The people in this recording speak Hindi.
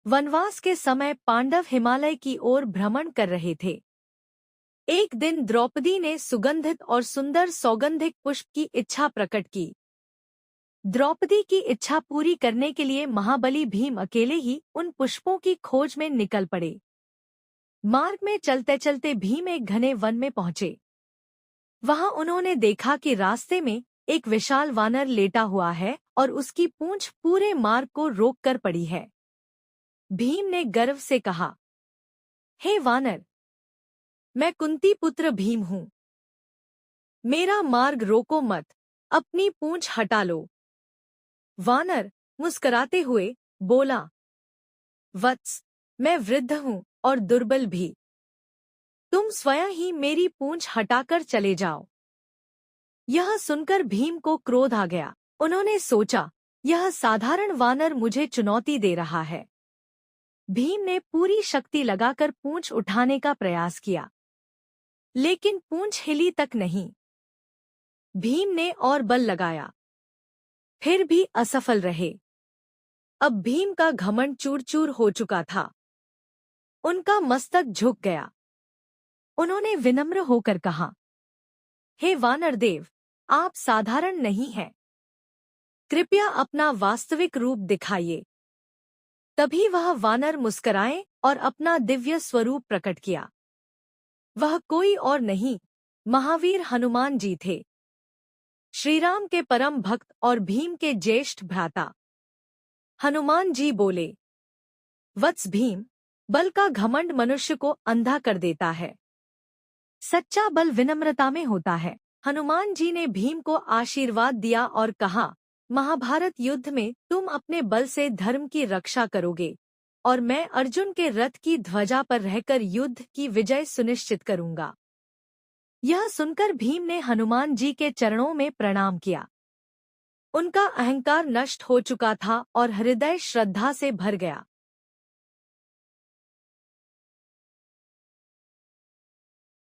वनवास के समय पांडव हिमालय की ओर भ्रमण कर रहे थे। एक दिन द्रौपदी ने सुगंधित और सुंदर सौगंधिक पुष्प की इच्छा प्रकट की। द्रौपदी की इच्छा पूरी करने के लिए महाबली भीम अकेले ही उन पुष्पों की खोज में निकल पड़े। मार्ग में चलते चलते भीम एक घने वन में पहुंचे। वहां उन्होंने देखा कि रास्ते में एक विशाल वानर लेटा हुआ है और उसकी पूंछ पूरे मार्ग को रोक कर पड़ी है। भीम ने गर्व से कहा, हे वानर, मैं कुंती पुत्र भीम हूँ। मेरा मार्ग रोको मत, अपनी पूंछ हटा लो। वानर मुस्कुराते हुए बोला, वत्स, मैं वृद्ध हूँ और दुर्बल भी। तुम स्वयं ही मेरी पूंछ हटाकर चले जाओ। यह सुनकर भीम को क्रोध आ गया। उन्होंने सोचा, यह साधारण वानर मुझे चुनौती दे रहा है। भीम ने पूरी शक्ति लगाकर पूंछ उठाने का प्रयास किया, लेकिन पूंछ हिली तक नहीं। भीम ने और बल लगाया, फिर भी असफल रहे। अब भीम का घमंड चूर चूर हो चुका था। उनका मस्तक झुक गया। उन्होंने विनम्र होकर कहा, हे वानर देव, आप साधारण नहीं हैं। कृपया अपना वास्तविक रूप दिखाइए। तभी वह वानर मुस्कुराए और अपना दिव्य स्वरूप प्रकट किया। वह कोई और नहीं, महावीर हनुमान जी थे, श्रीराम के परम भक्त और भीम के ज्येष्ठ भ्राता। हनुमान जी बोले, वत्स भीम, बल का घमंड मनुष्य को अंधा कर देता है। सच्चा बल विनम्रता में होता है। हनुमान जी ने भीम को आशीर्वाद दिया और कहा, महाभारत युद्ध में तुम अपने बल से धर्म की रक्षा करोगे और मैं अर्जुन के रथ की ध्वजा पर रहकर युद्ध की विजय सुनिश्चित करूंगा। यह सुनकर भीम ने हनुमान जी के चरणों में प्रणाम किया। उनका अहंकार नष्ट हो चुका था और हृदय श्रद्धा से भर गया।